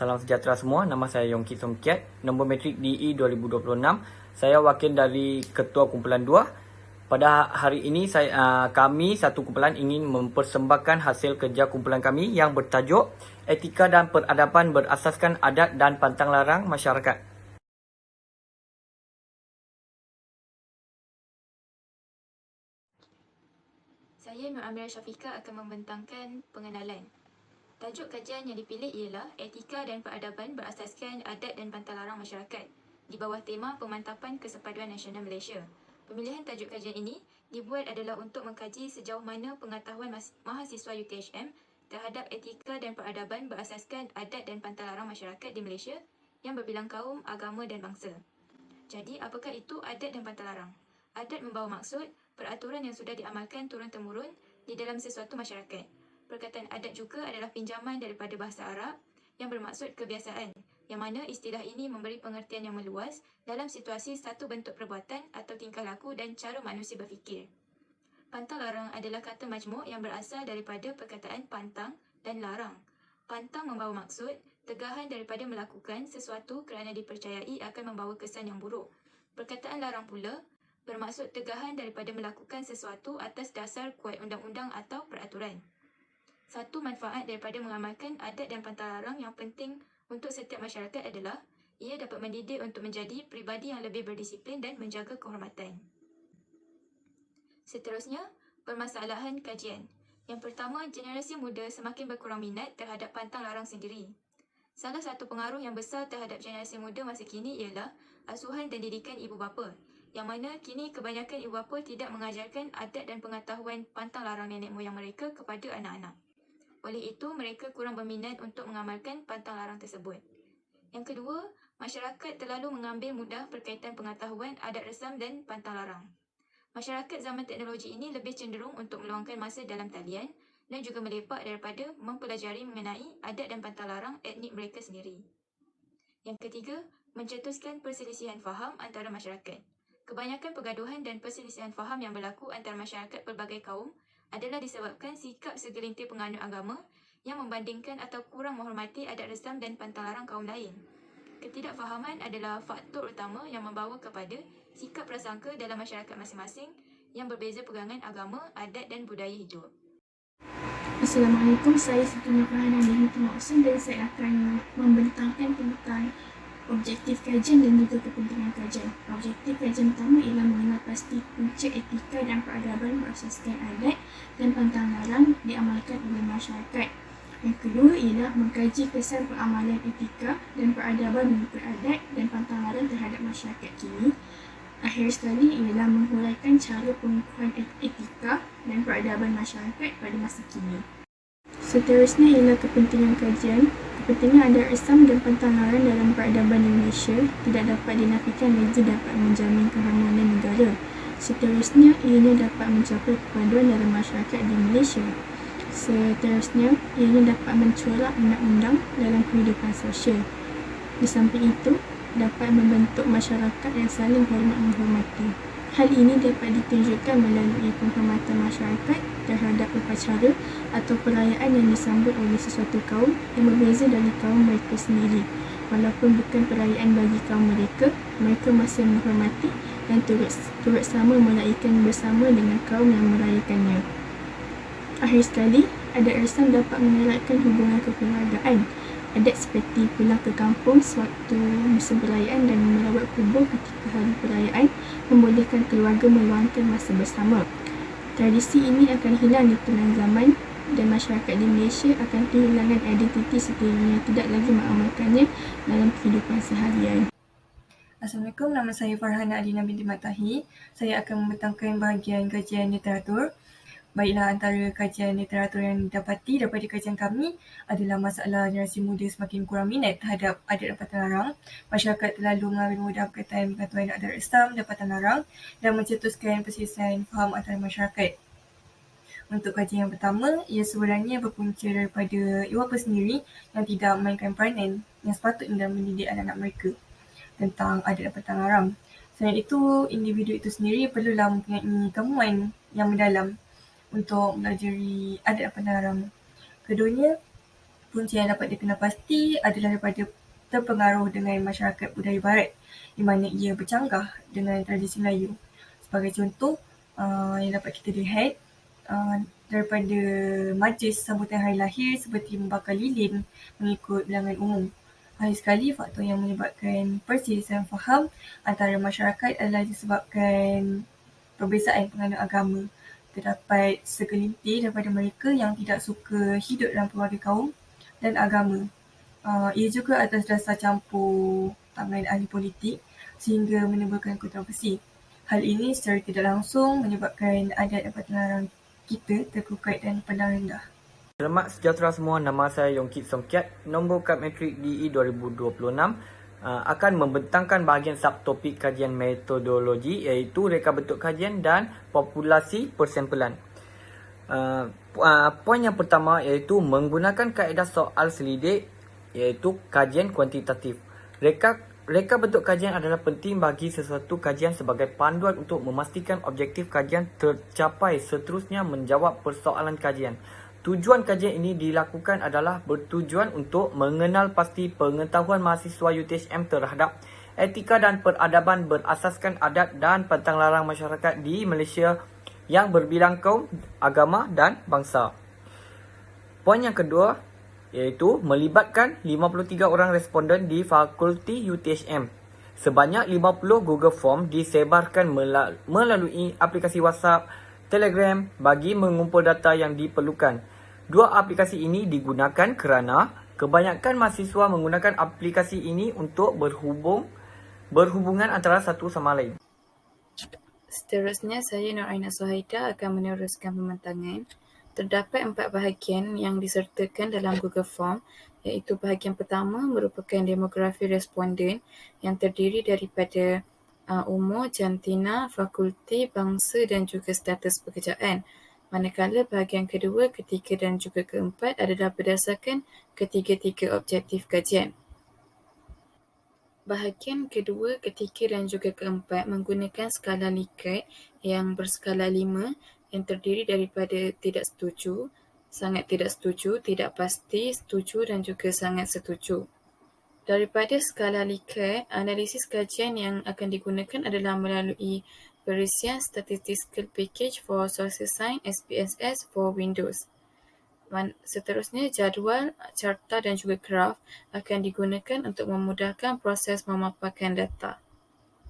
Salam sejahtera semua, nama saya Yongki Somkiat, nombor metrik DE 2026. Saya wakil dari Ketua Kumpulan 2. Pada hari ini kami satu kumpulan ingin mempersembahkan hasil kerja kumpulan kami yang bertajuk Etika dan Peradaban Berasaskan Adat dan Pantang Larang Masyarakat. Saya Nur Amira Syafiqah akan membentangkan pengenalan. Tajuk kajian yang dipilih ialah Etika dan Peradaban Berasaskan Adat dan Pantang Larang Masyarakat di bawah tema Pemantapan Kesepaduan Nasional Malaysia. Pemilihan tajuk kajian ini dibuat adalah untuk mengkaji sejauh mana pengetahuan mahasiswa UTHM terhadap etika dan peradaban berasaskan adat dan pantang larang masyarakat di Malaysia yang berbilang kaum, agama dan bangsa. Jadi, apakah itu adat dan pantang larang? Adat membawa maksud peraturan yang sudah diamalkan turun-temurun di dalam sesuatu masyarakat. Perkataan adat juga adalah pinjaman daripada bahasa Arab yang bermaksud kebiasaan, yang mana istilah ini memberi pengertian yang meluas dalam situasi satu bentuk perbuatan atau tingkah laku dan cara manusia berfikir. Pantang larang adalah kata majmuk yang berasal daripada perkataan pantang dan larang. Pantang membawa maksud tegahan daripada melakukan sesuatu kerana dipercayai akan membawa kesan yang buruk. Perkataan larang pula bermaksud tegahan daripada melakukan sesuatu atas dasar kuat undang-undang atau peraturan. Satu manfaat daripada mengamalkan adat dan pantang larang yang penting untuk setiap masyarakat adalah ia dapat mendidik untuk menjadi peribadi yang lebih berdisiplin dan menjaga kehormatan. Seterusnya, permasalahan kajian. Yang pertama, generasi muda semakin berkurang minat terhadap pantang larang sendiri. Salah satu pengaruh yang besar terhadap generasi muda masa kini ialah asuhan dan didikan ibu bapa, yang mana kini kebanyakan ibu bapa tidak mengajarkan adat dan pengetahuan pantang larang nenek moyang mereka kepada anak-anak. Oleh itu, mereka kurang berminat untuk mengamalkan pantang larang tersebut. Yang kedua, masyarakat terlalu mengambil mudah berkaitan pengetahuan adat resam dan pantang larang. Masyarakat zaman teknologi ini lebih cenderung untuk meluangkan masa dalam talian dan juga melepak daripada mempelajari mengenai adat dan pantang larang etnik mereka sendiri. Yang ketiga, mencetuskan perselisihan faham antara masyarakat. Kebanyakan pergaduhan dan perselisihan faham yang berlaku antara masyarakat pelbagai kaum adalah disebabkan sikap segelintir penganut agama yang membandingkan atau kurang menghormati adat resam dan pantang larang kaum lain. Ketidakfahaman adalah faktor utama yang membawa kepada sikap prasangka dalam masyarakat masing-masing yang berbeza pegangan agama, adat dan budaya hidup. Assalamualaikum, saya Siti Nurhana binti Maksum dan saya akan membentangkan tentang objektif kajian dan juga kepentingan kajian. Objektif kajian pertama ialah mengenal pasti punca etika dan peradaban berasaskan adat dan pantang larang diamalkan oleh masyarakat. Yang kedua ialah mengkaji kesan peramalan etika dan peradaban mengikut adat dan pantang larang terhadap masyarakat kini. Akhir sekali ialah menghuraikan cara pengukuran etika dan peradaban masyarakat pada masa kini. Seterusnya ialah kepentingan kajian. Kepentingan adat resam dan pantang larang dalam peradaban Indonesia tidak dapat dinafikan lagi dapat menjamin keharmonian negara. Seterusnya, ianya dapat mencapai kepaduan dalam masyarakat di Malaysia. Seterusnya, ianya dapat mencorak undang-undang dalam kehidupan sosial. Di samping itu, dapat membentuk masyarakat yang saling hormat-menghormati. Hal ini dapat ditunjukkan melalui penghormatan masyarakat terhadap upacara atau perayaan yang disambut oleh sesuatu kaum yang berbeza dari kaum mereka sendiri. Walaupun bukan perayaan bagi kaum mereka, mereka masih menghormati dan turut sama merayakan bersama dengan kaum yang merayakannya. Akhir sekali, adat resam dapat mengeratkan hubungan kekeluargaan. Adat seperti pulang ke kampung sewaktu musim perayaan dan merawat kubur ketika hari perayaan membolehkan keluarga meluangkan masa bersama. Tradisi ini akan hilang di telan zaman dan masyarakat di Malaysia akan kehilangan identiti sekiranya tidak lagi mengamalkannya dalam kehidupan seharian. Assalamualaikum, nama saya Farhana Alina binti Matahi. Saya akan membentangkan bahagian kajian literatur. Baiklah, antara kajian literatur yang didapati daripada kajian kami adalah masalah generasi muda semakin kurang minat terhadap adat dan pantang larang. Masyarakat terlalu mengambil mudah berkaitan pengetahuan adat resam dan pantang larang dan mencetuskan perselisihan faham antara masyarakat. Untuk kajian yang pertama, ia sebenarnya berpunca daripada ibu bapa sendiri yang tidak memainkan peranan yang sepatutnya dalam mendidik anak-anak mereka tentang adat dan pantang larang. Selain itu, individu itu sendiri perlulah mempunyai kemahuan yang mendalam untuk mempelajari adat dan pantang larang. Keduanya, Punca yang dapat dikenal pasti adalah daripada terpengaruh dengan masyarakat budaya barat, di mana ia bercanggah dengan tradisi Melayu. Sebagai contoh, yang dapat kita lihat daripada majlis sambutan hari lahir seperti membakar lilin mengikut bilangan umum. Hari sekali, faktor yang menyebabkan perselisihan faham antara masyarakat adalah disebabkan perbezaan penganut agama. Terdapat segelintir daripada mereka yang tidak suka hidup dalam pelbagai kaum dan agama. Ia juga atas dasar campur tangan ahli politik sehingga menimbulkan kontroversi. Hal ini secara tidak langsung menyebabkan adat dan pertengaran kita terkukat dan pandang rendah. Selamat sejahtera semua, nama saya Yongkit Somkiat. Nombor kad matrik DE 2026 akan membentangkan bahagian subtopik kajian metodologi iaitu reka bentuk kajian dan populasi persempelan. Poin yang pertama iaitu menggunakan kaedah soal selidik iaitu kajian kuantitatif. Reka bentuk kajian adalah penting bagi sesuatu kajian sebagai panduan untuk memastikan objektif kajian tercapai, seterusnya menjawab persoalan kajian. Tujuan kajian ini dilakukan adalah bertujuan untuk mengenal pasti pengetahuan mahasiswa UTHM terhadap etika dan peradaban berasaskan adat dan pantang larang masyarakat di Malaysia yang berbilang kaum, agama dan bangsa. Poin yang kedua iaitu melibatkan 53 orang responden di Fakulti UTHM. Sebanyak 50 Google Form disebarkan melalui aplikasi WhatsApp, Telegram bagi mengumpul data yang diperlukan. Dua aplikasi ini digunakan kerana kebanyakan mahasiswa menggunakan aplikasi ini untuk berhubungan antara satu sama lain. Seterusnya, saya Nur Aina Suhaida akan meneruskan pembentangan. Terdapat 4 bahagian yang disertakan dalam Google Form, iaitu bahagian pertama merupakan demografi responden yang terdiri daripada umur, jantina, fakulti, bangsa dan juga status pekerjaan. Manakala bahagian kedua, ketiga dan juga keempat adalah berdasarkan ketiga-tiga objektif kajian. Bahagian kedua, ketiga dan juga keempat menggunakan skala Likert yang berskala 5 yang terdiri daripada tidak setuju, sangat tidak setuju, tidak pasti, setuju dan juga sangat setuju. Daripada skala Likert, analisis kajian yang akan digunakan adalah melalui perisian Statistical Package for Social Science SPSS for Windows. Seterusnya, jadual, carta dan juga graf akan digunakan untuk memudahkan proses memaparkan data.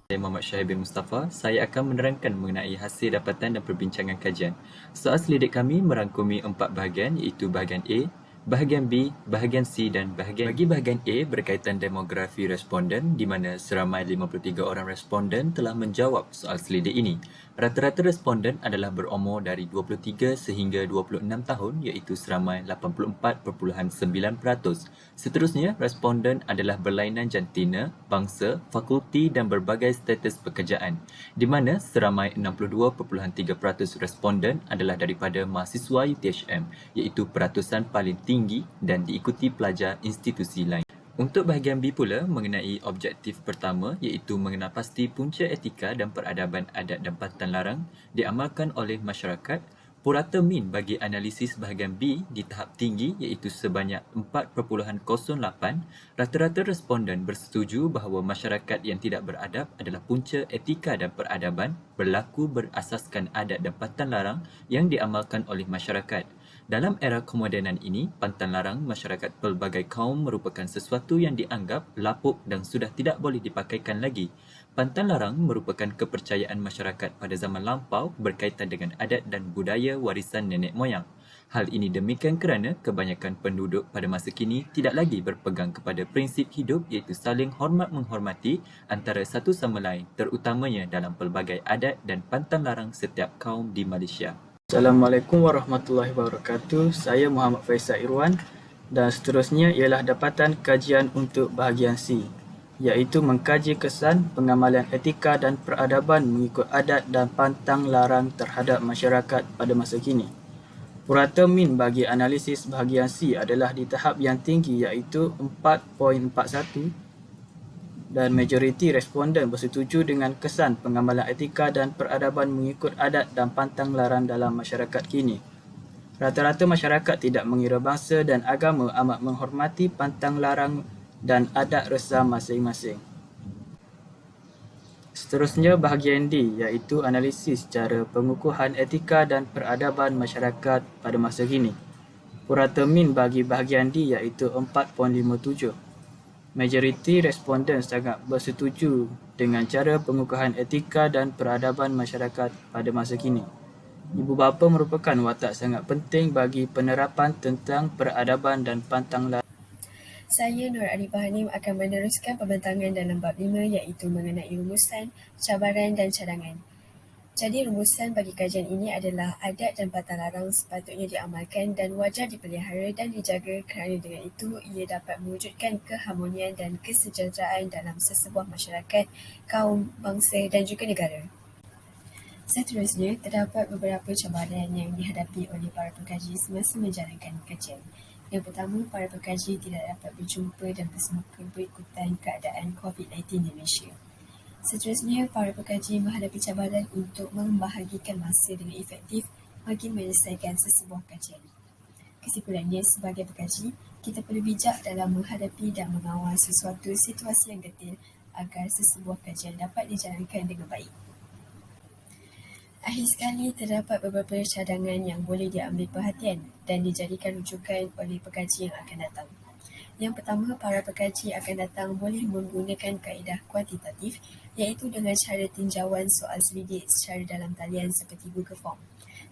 Saya Muhammad Syahir bin Mustafa. Saya akan menerangkan mengenai hasil dapatan dan perbincangan kajian. Soal selidik kami merangkumi 4 bahagian iaitu bahagian A, bahagian B, bahagian C dan bagi bahagian A berkaitan demografi responden di mana seramai 53 orang responden telah menjawab soal selidik ini. Rata-rata responden adalah berumur dari 23 sehingga 26 tahun iaitu seramai 84.9%. Seterusnya, responden adalah berlainan jantina, bangsa, fakulti dan berbagai status pekerjaan di mana seramai 62.3% responden adalah daripada mahasiswa UTHM iaitu peratusan paling tinggi dan diikuti pelajar institusi lain. Untuk bahagian B pula mengenai objektif pertama iaitu mengenal pasti punca etika dan peradaban adat dan pantang larang diamalkan oleh masyarakat. Purata min bagi analisis bahagian B di tahap tinggi iaitu sebanyak 4.08. Rata-rata responden bersetuju bahawa masyarakat yang tidak beradab adalah punca etika dan peradaban berlaku berasaskan adat dan pantang larang yang diamalkan oleh masyarakat. Dalam era kemodenan ini, pantang larang masyarakat pelbagai kaum merupakan sesuatu yang dianggap lapuk dan sudah tidak boleh dipakaikan lagi. Pantang larang merupakan kepercayaan masyarakat pada zaman lampau berkaitan dengan adat dan budaya warisan nenek moyang. Hal ini demikian kerana kebanyakan penduduk pada masa kini tidak lagi berpegang kepada prinsip hidup iaitu saling hormat menghormati antara satu sama lain, terutamanya dalam pelbagai adat dan pantang larang setiap kaum di Malaysia. Assalamualaikum warahmatullahi wabarakatuh. Saya Muhammad Faisal Irwan dan seterusnya ialah dapatan kajian untuk bahagian C, iaitu mengkaji kesan pengamalan etika dan peradaban mengikut adat dan pantang larang terhadap masyarakat pada masa kini. Purata min bagi analisis bahagian C adalah di tahap yang tinggi iaitu 4.41 dan majoriti responden bersetuju dengan kesan pengamalan etika dan peradaban mengikut adat dan pantang larang dalam masyarakat kini. Rata-rata masyarakat tidak mengira bangsa dan agama amat menghormati pantang larang dan adat resam masing-masing. Seterusnya bahagian D iaitu analisis cara pengukuhan etika dan peradaban masyarakat pada masa kini. Purata min bagi bahagian D iaitu 4.57. Majoriti responden sangat bersetuju dengan cara pengukuhan etika dan peradaban masyarakat pada masa kini. Ibu bapa merupakan watak sangat penting bagi penerapan tentang peradaban dan pantang larang. Saya Nur Arifah Hanim akan meneruskan pembentangan dalam bab 5 iaitu mengenai rumusan, cabaran dan cadangan. Jadi rumusan bagi kajian ini adalah adat dan pantang larang sepatutnya diamalkan dan wajar dipelihara dan dijaga kerana dengan itu ia dapat mewujudkan keharmonian dan kesejahteraan dalam sesebuah masyarakat, kaum, bangsa dan juga negara. Seterusnya, terdapat beberapa cabaran yang dihadapi oleh para pengkaji semasa menjalankan kajian. Yang pertama, para pengkaji tidak dapat berjumpa dan bersemuka berikutan keadaan COVID-19 di Malaysia. Seterusnya, para pengkaji menghadapi cabaran untuk membahagikan masa dengan efektif bagi menyelesaikan sesebuah kajian. Kesimpulannya, sebagai pengkaji, kita perlu bijak dalam menghadapi dan mengawal sesuatu situasi yang detail agar sesebuah kajian dapat dijalankan dengan baik. Akhir sekali, terdapat beberapa cadangan yang boleh diambil perhatian dan dijadikan rujukan oleh pengkaji yang akan datang. Yang pertama, para pengkaji akan datang boleh menggunakan kaedah kuantitatif iaitu dengan cara tinjauan soal selidik secara dalam talian seperti Google Form.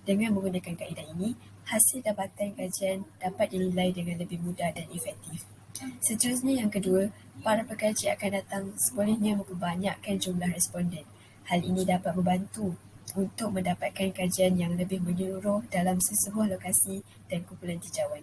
Dengan menggunakan kaedah ini, hasil dapatan kajian dapat dinilai dengan lebih mudah dan efektif. Seterusnya yang kedua, para pengkaji akan datang sebolehnya memperbanyakkan jumlah responden. Hal ini dapat membantu untuk mendapatkan kajian yang lebih menyeluruh dalam sesebuah lokasi dan kumpulan tinjauan.